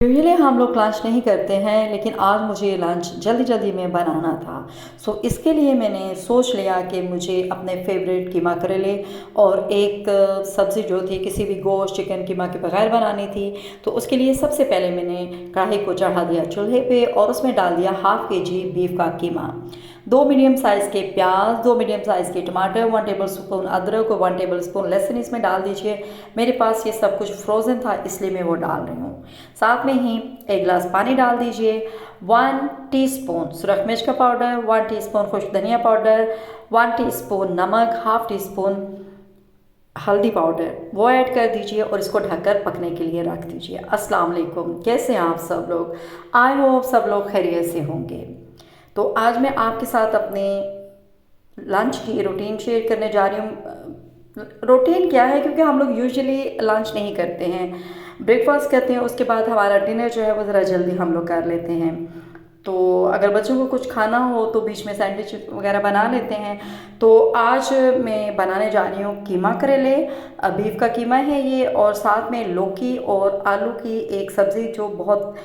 Usually हम लोग lunch नहीं करते हैं, लेकिन आज मुझे लंच जल्दी जल्दी में बनाना था। इसके लिए मैंने सोच लिया कि मुझे अपने फेवरेट कीमा करेले और एक सब्ज़ी जो थी किसी भी गोश्त चिकन कीमा के बगैर बनानी थी। तो उसके लिए सबसे पहले मैंने कढ़ाई को चढ़ा दिया चूल्हे पे और उसमें डाल दिया हाफ़ केजी बीफ का कीमा, 2 मीडियम साइज़ के प्याज, 2 मीडियम साइज़ के टमाटर, 1 टेबलस्पून अदरक और 1 टेबलस्पून लहसुन इसमें डाल दीजिए। मेरे पास ये सब कुछ फ्रोज़न था इसलिए मैं वो डाल रही हूँ। साथ में ही 1 गिलास पानी डाल दीजिए, 1 टीस्पून सुरख मिर्च का पाउडर, 1 टीस्पून खुश्क धनिया पाउडर, 1 टीस्पून नमक, हाफ़ टीस्पून हल्दी पाउडर वो ऐड कर दीजिए और इसको ढककर पकने के लिए रख दीजिए। अस्सलाम वालेकुम, कैसे हैं आप सब लोग? आई होप सब लोग खैरियत से होंगे। तो आज मैं आपके साथ अपने लंच की रूटीन शेयर करने जा रही हूँ। रूटीन क्या है, क्योंकि हम लोग यूजुअली लंच नहीं करते हैं, ब्रेकफास्ट करते हैं, उसके बाद हमारा डिनर जो है वो ज़रा जल्दी हम लोग कर लेते हैं। तो अगर बच्चों को कुछ खाना हो तो बीच में सैंडविच वगैरह बना लेते हैं। तो आज मैं बनाने जा रही हूँ कीमा करेले, बीफ का कीमा है ये, और साथ में लौकी और आलू की एक सब्ज़ी जो बहुत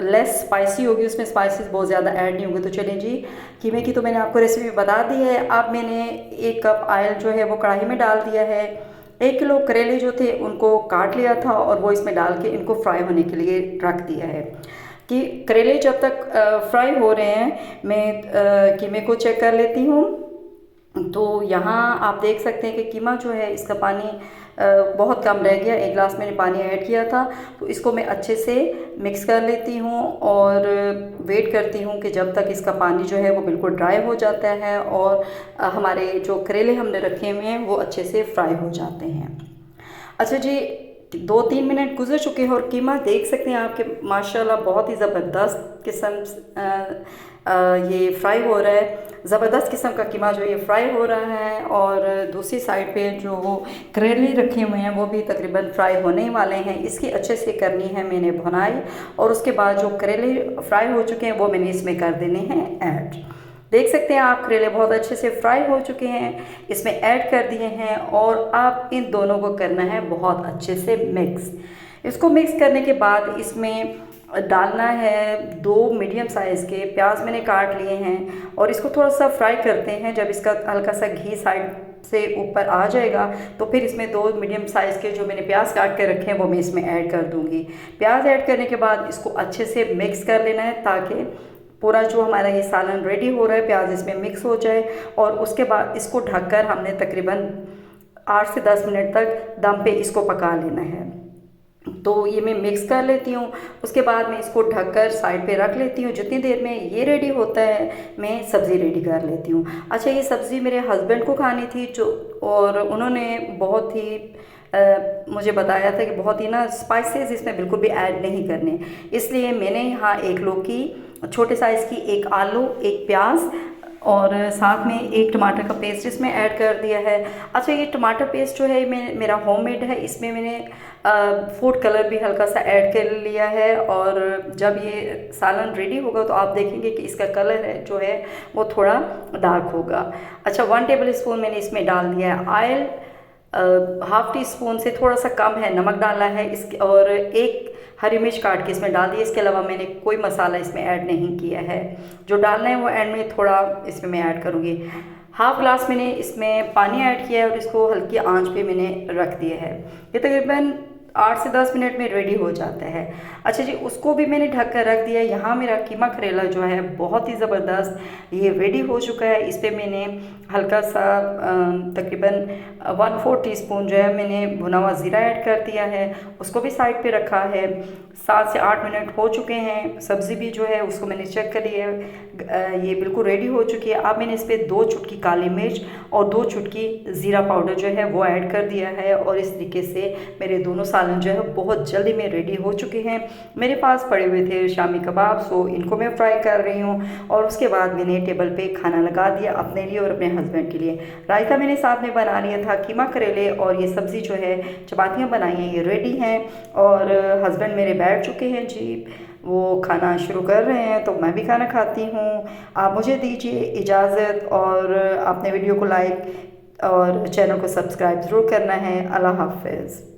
लेस स्पाइसी होगी, उसमें स्पाइसेस बहुत ज़्यादा ऐड नहीं होंगे। तो चलें जी, कीमे की तो मैंने आपको रेसिपी बता दी है। अब मैंने 1 कप ऑयल जो है वो कढ़ाई में डाल दिया है। 1 किलो करेले जो थे उनको काट लिया था और वो इसमें डाल के इनको फ्राई होने के लिए रख दिया है। कि करेले जब तक फ्राई हो रहे हैं मैं कीमे को चेक कर लेती हूँ। तो यहाँ आप देख सकते हैं कि कीमा जो है इसका पानी बहुत कम रह गया, 1 गिलास मैंने पानी ऐड किया था। तो इसको मैं अच्छे से मिक्स कर लेती हूँ और वेट करती हूँ कि जब तक इसका पानी जो है वो बिल्कुल ड्राई हो जाता है और हमारे जो करेले हमने रखे हुए हैं वो अच्छे से फ्राई हो जाते हैं। अच्छा जी, 2-3 मिनट गुजर चुके हैं और कीमा देख सकते हैं आपके माशाल्लाह बहुत ही ज़बरदस्त किस्म ये फ्राई हो रहा है। ज़बरदस्त किस्म का कीमा जो ये फ्राई हो रहा है और दूसरी साइड पे जो करेले रखे हुए हैं वो भी तकरीबन फ्राई होने ही वाले हैं। इसकी अच्छे से करनी है मैंने भुनाई, और उसके बाद जो करेले फ्राई हो चुके हैं वो मैंने इसमें कर देने हैं ऐड। देख सकते हैं आप करेले बहुत अच्छे से फ्राई हो चुके हैं, इसमें ऐड कर दिए हैं और आप इन दोनों को करना है बहुत अच्छे से मिक्स। इसको मिक्स करने के बाद इसमें डालना है 2 मीडियम साइज़ के प्याज मैंने काट लिए हैं और इसको थोड़ा सा फ्राई करते हैं। जब इसका हल्का सा घी साइड से ऊपर आ जाएगा तो फिर इसमें 2 मीडियम साइज़ के जो मैंने प्याज काट के रखे हैं वो मैं इसमें ऐड कर दूँगी। प्याज ऐड करने के बाद इसको अच्छे से मिक्स कर लेना है ताकि पूरा जो हमारा ये सालन रेडी हो रहा है प्याज इसमें मिक्स हो जाए। और उसके बाद इसको ढककर हमने तकरीबन 8 से 10 मिनट तक दम पे इसको पका लेना है। तो ये मैं मिक्स कर लेती हूँ, उसके बाद मैं इसको ढककर साइड पे रख लेती हूँ। जितनी देर में ये रेडी होता है मैं सब्ज़ी रेडी कर लेती हूँ। अच्छा, ये सब्ज़ी मेरे हस्बैंड को खानी थी और उन्होंने बहुत ही मुझे बताया था कि बहुत ही ना स्पाइसेस इसमें बिल्कुल भी ऐड नहीं करने, इसलिए मैंने यहाँ 1 लौकी छोटे साइज़ की, 1 आलू, 1 प्याज और साथ में 1 टमाटर का पेस्ट इसमें ऐड कर दिया है। अच्छा, ये टमाटर पेस्ट जो है मेरा होममेड है, इसमें मैंने फूड कलर भी हल्का सा ऐड कर लिया है और जब ये सालन रेडी होगा तो आप देखेंगे कि इसका कलर है जो है वो थोड़ा डार्क होगा। अच्छा, 1 टेबल स्पून मैंने इसमें डाल दिया है ऑयल, हाफ़ टी स्पून से थोड़ा सा कम है नमक डाला है इसके, और 1 हरी मिर्च काट के इसमें डाल दी। इसके अलावा मैंने कोई मसाला इसमें ऐड नहीं किया है। जो डालना है वो एंड में थोड़ा इसमें मैं ऐड करूँगी। हाफ़ ग्लास मैंने इसमें पानी ऐड किया है और इसको हल्की आंच पे मैंने रख दिया है। ये तकरीबन 8 से 10 मिनट में रेडी हो जाता है। अच्छा जी, उसको भी मैंने ढक कर रख दिया। यहाँ मेरा कीमा करेला जो है बहुत ही ज़बरदस्त ये रेडी हो चुका है। इस पर मैंने हल्का सा तकरीबन 1/4 टीस्पून जो है मैंने भुना हुआ ज़ीरा ऐड कर दिया है, उसको भी साइड पे रखा है। 7 से 8 मिनट हो चुके हैं। सब्ज़ी भी जो है उसको मैंने चेक कर लिया है, ये बिल्कुल रेडी हो चुकी है। अब मैंने इस पर 2 चुटकी काली मिर्च और 2 चुटकी ज़ीरा पाउडर जो है वो ऐड कर दिया है और इस तरीके से मेरे दोनों सालन जो है बहुत जल्दी में रेडी हो चुके हैं। मेरे पास पड़े हुए थे शामी कबाब, सो इनको मैं फ्राई कर रही हूँ और उसके बाद मैंने टेबल पे खाना लगा दिया अपने लिए और अपने हस्बैंड के लिए। रायता मैंने साथ में बना लिया था, कीमा करेले और ये सब्ज़ी जो है चपातियाँ बनाई हैं ये रेडी हैं और हस्बैंड मेरे बैठ चुके हैं जी, वो खाना शुरू कर रहे हैं तो मैं भी खाना खाती हूँ। आप मुझे दीजिए इजाज़त और अपने वीडियो को लाइक और चैनल को सब्सक्राइब ज़रूर करना है। अल्लाह हाफ़िज़।